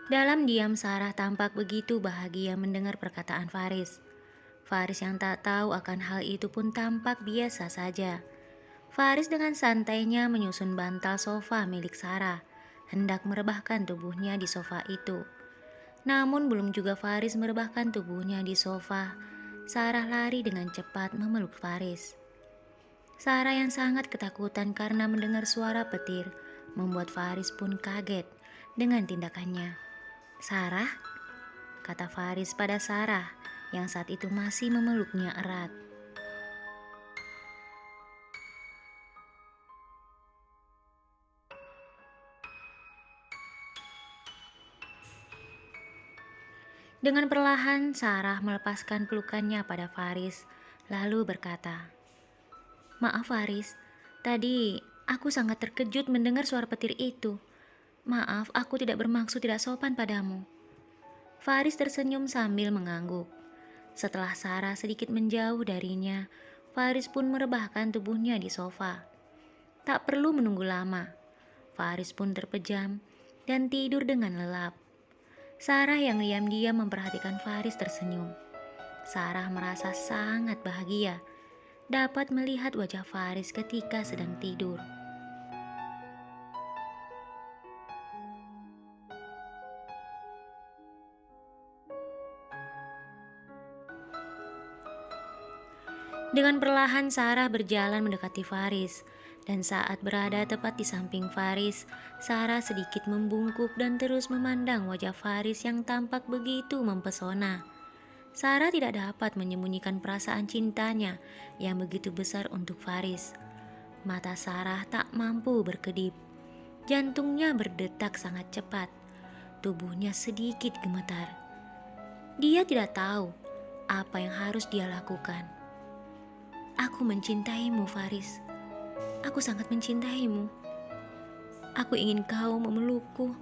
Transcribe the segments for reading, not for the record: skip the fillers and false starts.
Dalam diam Sarah tampak begitu bahagia mendengar perkataan Faris. Faris yang tak tahu akan hal itu pun tampak biasa saja. Faris dengan santainya menyusun bantal sofa milik Sarah, hendak merebahkan tubuhnya di sofa itu. Namun belum juga Faris merebahkan tubuhnya di sofa, Sarah lari dengan cepat memeluk Faris. Sarah yang sangat ketakutan karena mendengar suara petir, membuat Faris pun kaget dengan tindakannya. "Sarah?" kata Faris pada Sarah yang saat itu masih memeluknya erat. Dengan perlahan Sarah melepaskan pelukannya pada Faris, lalu berkata, "Maaf Faris, tadi aku sangat terkejut mendengar suara petir itu. Maaf, aku tidak bermaksud tidak sopan padamu." Faris tersenyum sambil mengangguk. Setelah Sarah sedikit menjauh darinya, Faris pun merebahkan tubuhnya di sofa. Tak perlu menunggu lama, Faris pun terpejam dan tidur dengan lelap. Sarah yang diam-diam memperhatikan Faris tersenyum. Sarah merasa sangat bahagia dapat melihat wajah Faris ketika sedang tidur. Dengan perlahan Sarah berjalan mendekati Faris, dan saat berada tepat di samping Faris, Sarah sedikit membungkuk dan terus memandang wajah Faris yang tampak begitu mempesona. Sarah tidak dapat menyembunyikan perasaan cintanya yang begitu besar untuk Faris. Mata Sarah tak mampu berkedip. Jantungnya berdetak sangat cepat. Tubuhnya sedikit gemetar. Dia tidak tahu apa yang harus dia lakukan. "Aku mencintaimu, Faris. Aku sangat mencintaimu. Aku ingin kau memelukku,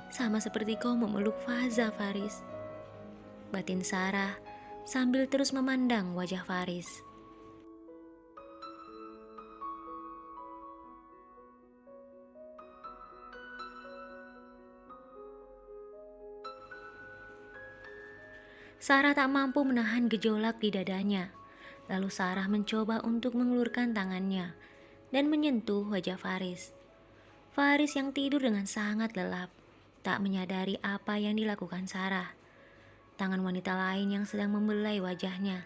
sama seperti kau memeluk Faza, Faris," batin Sarah sambil terus memandang wajah Faris. Sarah tak mampu menahan gejolak di dadanya. Lalu Sarah mencoba untuk mengulurkan tangannya dan menyentuh wajah Faris. Faris yang tidur dengan sangat lelap, tak menyadari apa yang dilakukan Sarah. Tangan wanita lain yang sedang membelai wajahnya,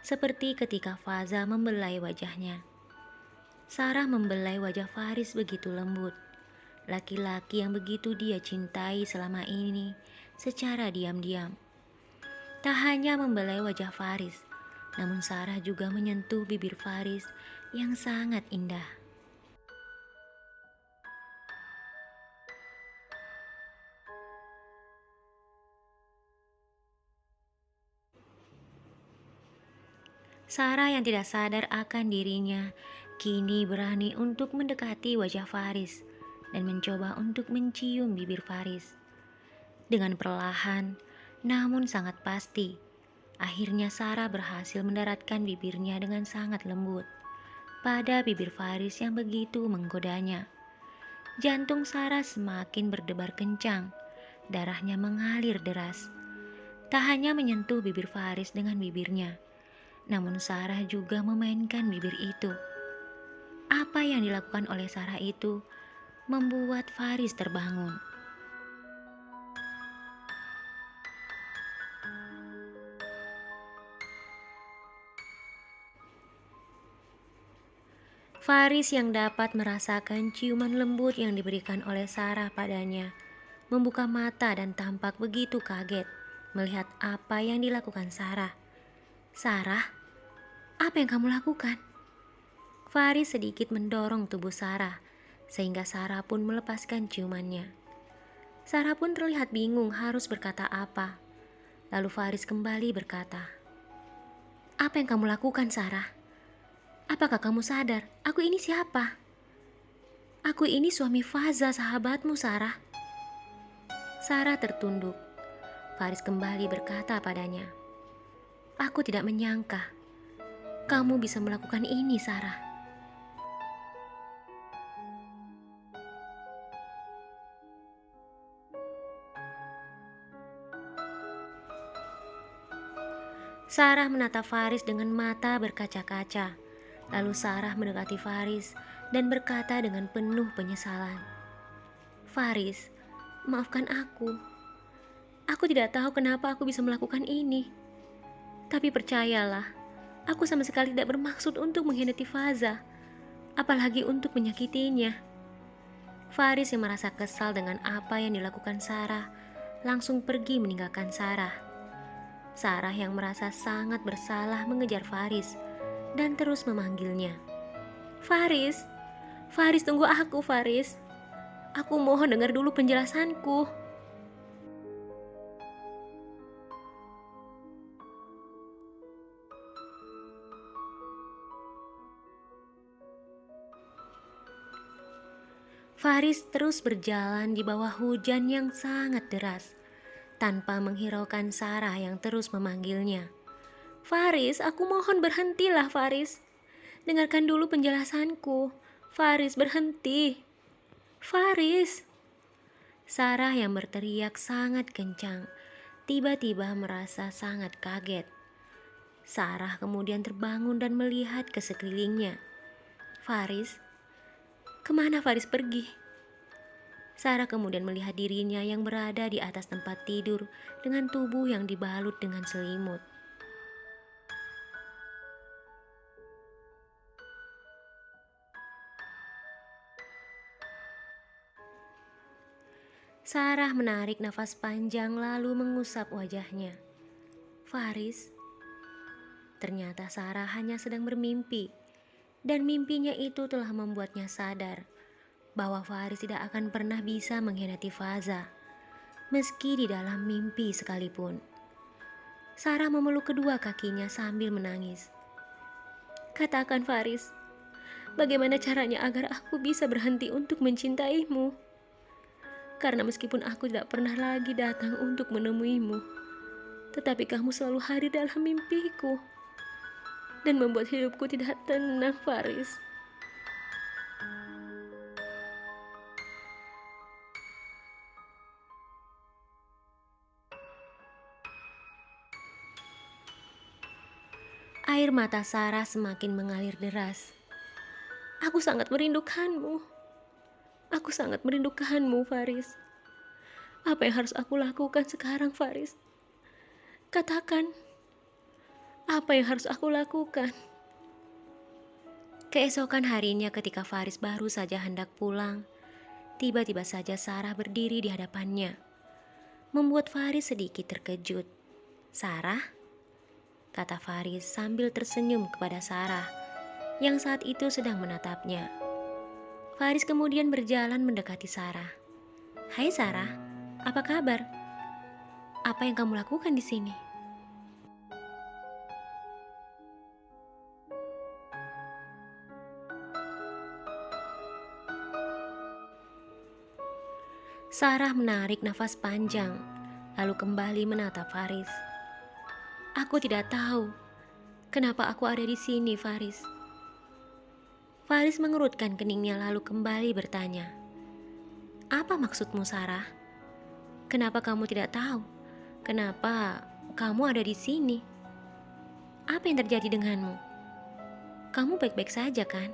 seperti ketika Faza membelai wajahnya. Sarah membelai wajah Faris begitu lembut. Laki-laki yang begitu dia cintai selama ini secara diam-diam. Tak hanya membelai wajah Faris, namun Sarah juga menyentuh bibir Faris yang sangat indah. Sarah yang tidak sadar akan dirinya, kini berani untuk mendekati wajah Faris dan mencoba untuk mencium bibir Faris. Dengan perlahan, namun sangat pasti, akhirnya Sarah berhasil mendaratkan bibirnya dengan sangat lembut pada bibir Faris yang begitu menggodanya. Jantung Sarah semakin berdebar kencang, darahnya mengalir deras. Tak hanya menyentuh bibir Faris dengan bibirnya, namun Sarah juga memainkan bibir itu. Apa yang dilakukan oleh Sarah itu membuat Faris terbangun. Faris yang dapat merasakan ciuman lembut yang diberikan oleh Sarah padanya, membuka mata dan tampak begitu kaget melihat apa yang dilakukan Sarah. "Sarah, apa yang kamu lakukan?" Faris sedikit mendorong tubuh Sarah, sehingga Sarah pun melepaskan ciumannya. Sarah pun terlihat bingung harus berkata apa. Lalu Faris kembali berkata, "Apa yang kamu lakukan, Sarah? Apakah kamu sadar aku ini siapa? Aku ini suami Faza, sahabatmu, Sarah." Sarah tertunduk. Faris kembali berkata padanya, "Aku tidak menyangka kamu bisa melakukan ini, Sarah." Sarah menatap Faris dengan mata berkaca-kaca. Lalu Sarah mendekati Faris dan berkata dengan penuh penyesalan, "Faris, maafkan aku. Aku tidak tahu kenapa aku bisa melakukan ini. Tapi percayalah, aku sama sekali tidak bermaksud untuk mengkhianati Faza, apalagi untuk menyakitinya." Faris yang merasa kesal dengan apa yang dilakukan Sarah langsung pergi meninggalkan Sarah. Sarah yang merasa sangat bersalah mengejar Faris dan terus memanggilnya. "Faris, Faris, tunggu aku, Faris. Aku mohon dengar dulu penjelasanku." Faris terus berjalan di bawah hujan yang sangat deras, tanpa menghiraukan Sarah yang terus memanggilnya. "Faris, aku mohon berhentilah, Faris. Dengarkan dulu penjelasanku. Faris, berhenti. Faris." Sarah yang berteriak sangat kencang, tiba-tiba merasa sangat kaget. Sarah kemudian terbangun dan melihat ke sekelilingnya. "Faris, kemana Faris pergi?" Sarah kemudian melihat dirinya yang berada di atas tempat tidur dengan tubuh yang dibalut dengan selimut. Sarah menarik nafas panjang lalu mengusap wajahnya. "Faris." Ternyata Sarah hanya sedang bermimpi, dan mimpinya itu telah membuatnya sadar bahwa Faris tidak akan pernah bisa mengkhianati Faza, meski di dalam mimpi sekalipun. Sarah memeluk kedua kakinya sambil menangis. "Katakan, Faris, bagaimana caranya agar aku bisa berhenti untuk mencintaimu? Karena meskipun aku tidak pernah lagi datang untuk menemuimu, tetapi kamu selalu hadir dalam mimpiku dan membuat hidupku tidak tenang, Faris." Air mata Sarah semakin mengalir deras. "Aku sangat merindukanmu. Aku sangat merindukanmu, Faris. Apa yang harus aku lakukan sekarang, Faris? Katakan, apa yang harus aku lakukan?" Keesokan harinya ketika Faris baru saja hendak pulang, tiba-tiba saja Sarah berdiri di hadapannya, membuat Faris sedikit terkejut. "Sarah?" kata Faris sambil tersenyum kepada Sarah yang saat itu sedang menatapnya. Faris kemudian berjalan mendekati Sarah. "Hai Sarah, apa kabar? Apa yang kamu lakukan di sini?" Sarah menarik nafas panjang, lalu kembali menatap Faris. "Aku tidak tahu kenapa aku ada di sini, Faris." Faris mengerutkan keningnya lalu kembali bertanya, "Apa maksudmu, Sarah? Kenapa kamu tidak tahu? Kenapa kamu ada di sini? Apa yang terjadi denganmu? Kamu baik-baik saja kan?"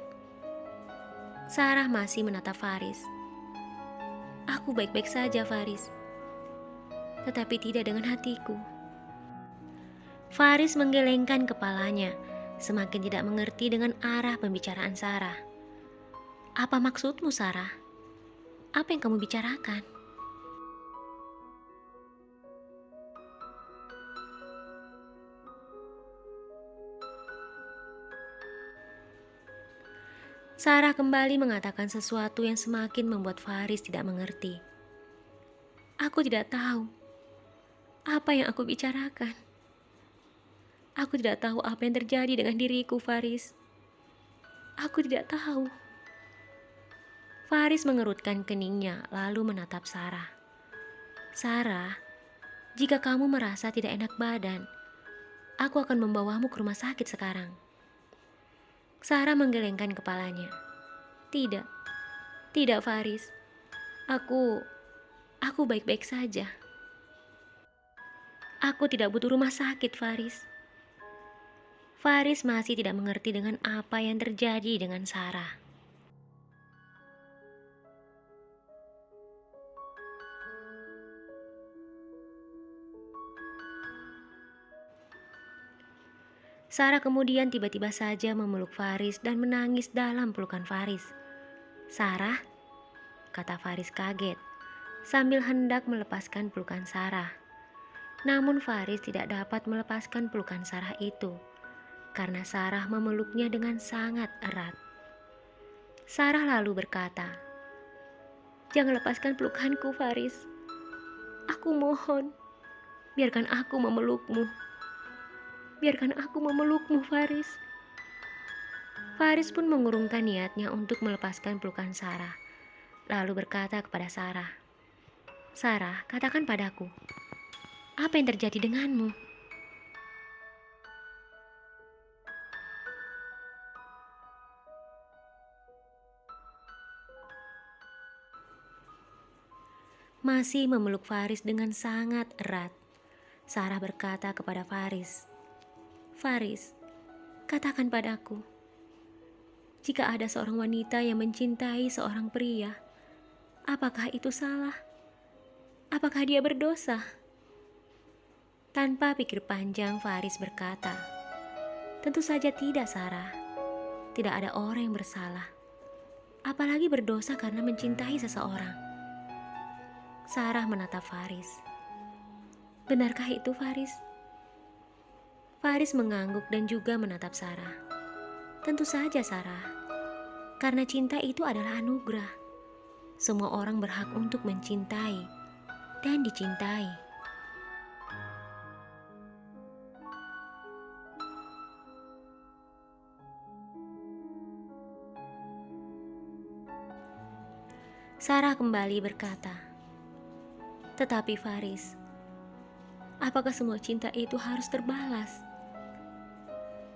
Sarah masih menatap Faris. "Aku baik-baik saja, Faris. Tetapi tidak dengan hatiku." Faris menggelengkan kepalanya, semakin tidak mengerti dengan arah pembicaraan Sarah. "Apa maksudmu, Sarah? Apa yang kamu bicarakan?" Sarah kembali mengatakan sesuatu yang semakin membuat Faris tidak mengerti. "Aku tidak tahu apa yang aku bicarakan. Aku tidak tahu apa yang terjadi dengan diriku, Faris. Aku tidak tahu." Faris mengerutkan keningnya lalu menatap Sarah. "Sarah, jika kamu merasa tidak enak badan, aku akan membawamu ke rumah sakit sekarang." Sarah menggelengkan kepalanya. "Tidak, tidak Faris. Aku baik-baik saja. Aku tidak butuh rumah sakit, Faris. Faris masih tidak mengerti dengan apa yang terjadi dengan Sarah. Sarah kemudian tiba-tiba saja memeluk Faris dan menangis dalam pelukan Faris. "Sarah," kata Faris kaget, sambil hendak melepaskan pelukan Sarah. Namun Faris tidak dapat melepaskan pelukan Sarah itu, karena Sarah memeluknya dengan sangat erat. Sarah lalu berkata, "Jangan lepaskan pelukanku, Faris. Aku mohon, biarkan aku memelukmu. Biarkan aku memelukmu, Faris." Faris pun mengurungkan niatnya untuk melepaskan pelukan Sarah, lalu berkata kepada Sarah, "Sarah, katakan padaku, apa yang terjadi denganmu?" Masih memeluk Faris dengan sangat erat, Sarah berkata kepada Faris, "Faris, katakan padaku, jika ada seorang wanita yang mencintai seorang pria, apakah itu salah? Apakah dia berdosa?" Tanpa pikir panjang, Faris berkata, "Tentu saja tidak, Sarah. Tidak ada orang yang bersalah, apalagi berdosa karena mencintai seseorang." Sarah menatap Faris. "Benarkah itu, Faris?" Faris mengangguk dan juga menatap Sarah. "Tentu saja, Sarah. Karena cinta itu adalah anugerah. Semua orang berhak untuk mencintai dan dicintai." Sarah kembali berkata, "Tetapi Faris, apakah semua cinta itu harus terbalas?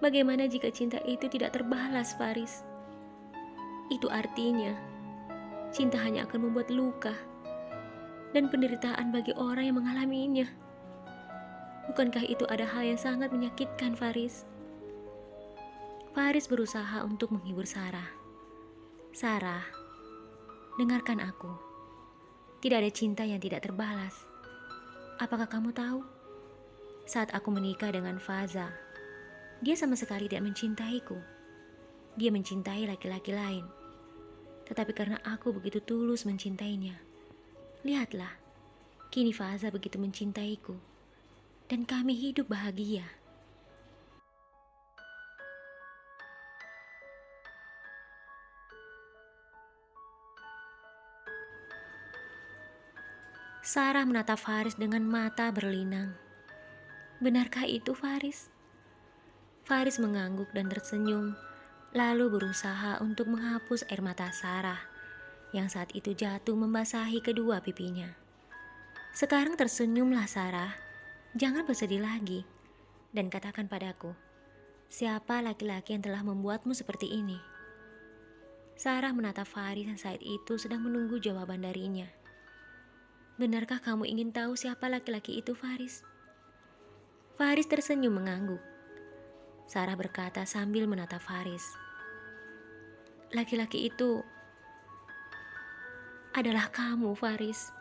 Bagaimana jika cinta itu tidak terbalas, Faris? Itu artinya cinta hanya akan membuat luka dan penderitaan bagi orang yang mengalaminya. Bukankah itu ada hal yang sangat menyakitkan, Faris?" Faris berusaha untuk menghibur Sarah. "Sarah, dengarkan aku. Tidak ada cinta yang tidak terbalas. Apakah kamu tahu? Saat aku menikah dengan Faza, dia sama sekali tidak mencintaiku. Dia mencintai laki-laki lain. Tetapi karena aku begitu tulus mencintainya, lihatlah, kini Faza begitu mencintaiku, dan kami hidup bahagia." Sarah menatap Faris dengan mata berlinang. "Benarkah itu, Faris?" Faris mengangguk dan tersenyum, lalu berusaha untuk menghapus air mata Sarah yang saat itu jatuh membasahi kedua pipinya. "Sekarang tersenyumlah, Sarah. Jangan bersedih lagi. Dan katakan padaku, siapa laki-laki yang telah membuatmu seperti ini?" Sarah menatap Faris yang saat itu sedang menunggu jawaban darinya. "Benarkah kamu ingin tahu siapa laki-laki itu, Faris?" Faris tersenyum mengangguk. Sarah berkata sambil menatap Faris, "Laki-laki itu adalah kamu, Faris."